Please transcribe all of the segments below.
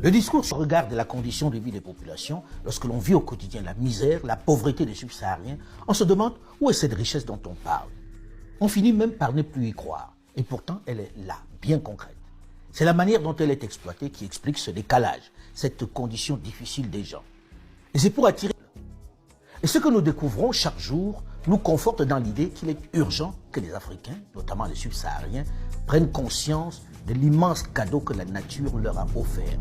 Le discours sur le regard de la condition de vie des populations, lorsque l'on vit au quotidien la misère, la pauvreté des subsahariens, on se demande où est cette richesse dont on parle. On finit même par ne plus y croire. Et pourtant, elle est là, bien concrète. C'est la manière dont elle est exploitée qui explique ce décalage, cette condition difficile des gens. Et c'est pour attirer... Et ce que nous découvrons chaque jour nous conforte dans l'idée qu'il est urgent que les Africains, notamment les subsahariens, prennent conscience de l'immense cadeau que la nature leur a offert.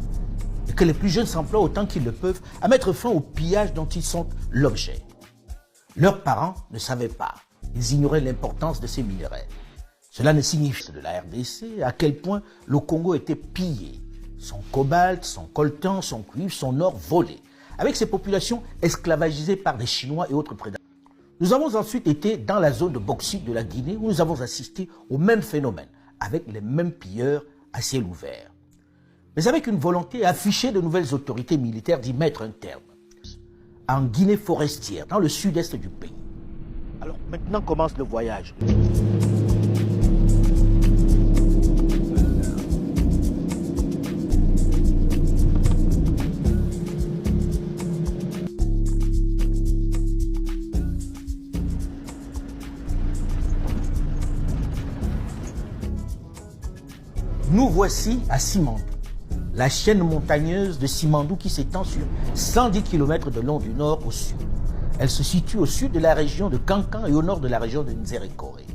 Et que les plus jeunes s'emploient autant qu'ils le peuvent à mettre fin au pillage dont ils sont l'objet. Leurs parents ne savaient pas. Ils ignoraient l'importance de ces minerais. Cela ne signifie de la RDC à quel point le Congo était pillé. Son cobalt, son coltan, son cuivre, son or volé. Avec ses populations esclavagisées par des Chinois et autres prédateurs. Nous avons ensuite été dans la zone de bauxite de la Guinée où nous avons assisté au même phénomène, avec les mêmes pilleurs à ciel ouvert. Mais avec une volonté affichée de nouvelles autorités militaires d'y mettre un terme. En Guinée forestière, dans le sud-est du pays. Alors maintenant commence le voyage. Nous voici à Simandou, la chaîne montagneuse de Simandou qui s'étend sur 110 km de long du nord au sud. Elle se situe au sud de la région de Kankan et au nord de la région de Nzérékoré.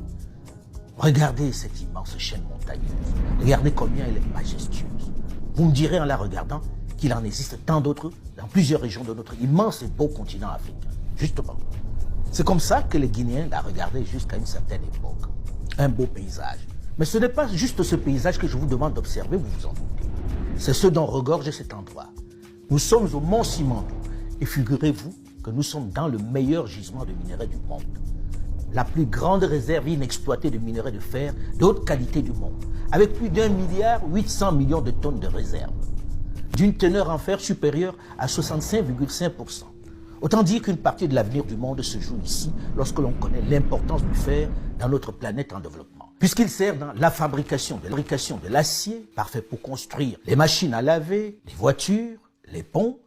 Regardez cette immense chaîne montagneuse. Regardez combien elle est majestueuse. Vous me direz en la regardant qu'il en existe tant d'autres dans plusieurs régions de notre immense et beau continent africain. Justement. C'est comme ça que les Guinéens la regardaient jusqu'à une certaine époque. Un beau paysage. Mais ce n'est pas juste ce paysage que je vous demande d'observer, vous vous en doutez. C'est ce dont regorge cet endroit. Nous sommes au Mont Simandou et figurez-vous que nous sommes dans le meilleur gisement de minerais du monde. La plus grande réserve inexploitée de minerais de fer de haute qualité du monde, avec plus d'1,8 milliard de tonnes de réserves, d'une teneur en fer supérieure à 65,5%. Autant dire qu'une partie de l'avenir du monde se joue ici lorsque l'on connaît l'importance du fer dans notre planète en développement. Puisqu'il sert dans la fabrication de l'acier, parfait pour construire les machines à laver, les voitures, les ponts,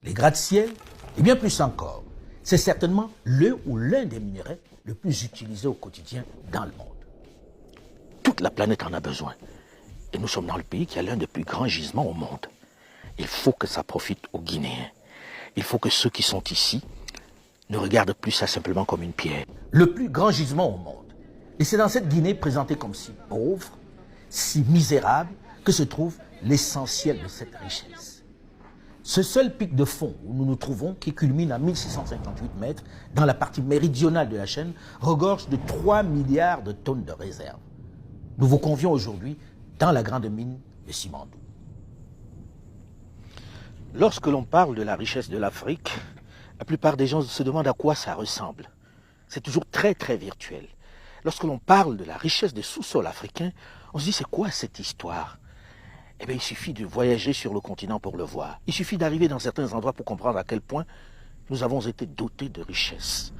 les gratte-ciel et bien plus encore. C'est certainement le ou l'un des minerais le plus utilisés au quotidien dans le monde. Toute la planète en a besoin. Et nous sommes dans le pays qui a l'un des plus grands gisements au monde. Il faut que ça profite aux Guinéens. Il faut que ceux qui sont ici ne regardent plus ça simplement comme une pierre. Le plus grand gisement au monde. Et c'est dans cette Guinée présentée comme si pauvre, si misérable, que se trouve l'essentiel de cette richesse. Ce seul pic de fond où nous nous trouvons, qui culmine à 1658 mètres, dans la partie méridionale de la chaîne, regorge de 3 milliards de tonnes de réserves. Nous vous convions aujourd'hui dans la grande mine de Simandou. Lorsque l'on parle de la richesse de l'Afrique, la plupart des gens se demandent à quoi ça ressemble. C'est toujours très virtuel. Lorsque l'on parle de la richesse des sous-sols africains, on se dit c'est quoi cette histoire? Eh bien il suffit de voyager sur le continent pour le voir. Il suffit d'arriver dans certains endroits pour comprendre à quel point nous avons été dotés de richesses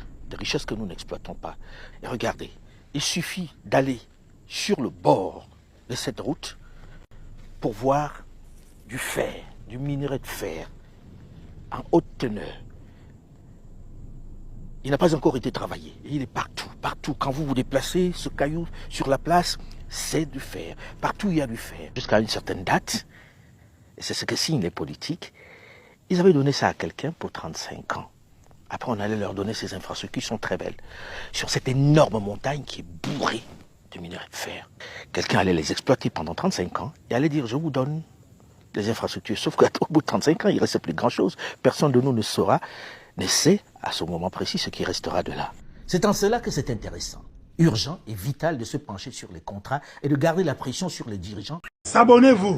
que nous n'exploitons pas. Et regardez, il suffit d'aller sur le bord de cette route pour voir du fer, du minerai de fer en haute teneur. Il n'a pas encore été travaillé. Il est partout, partout. Quand vous vous déplacez, ce caillou sur la place, c'est du fer. Partout, il y a du fer. Jusqu'à une certaine date, et c'est ce que signent les politiques, ils avaient donné ça à quelqu'un pour 35 ans. Après, on allait leur donner ces infrastructures qui sont très belles. Sur cette énorme montagne qui est bourrée de minerais de fer. Quelqu'un allait les exploiter pendant 35 ans et allait dire, je vous donne les infrastructures. Sauf qu'au bout de 35 ans, il ne reste plus grand-chose. Personne de nous ne saura, ne sait à ce moment précis ce qui restera de là. C'est en cela que c'est intéressant, urgent et vital de se pencher sur les contrats et de garder la pression sur les dirigeants. S'abonnez-vous.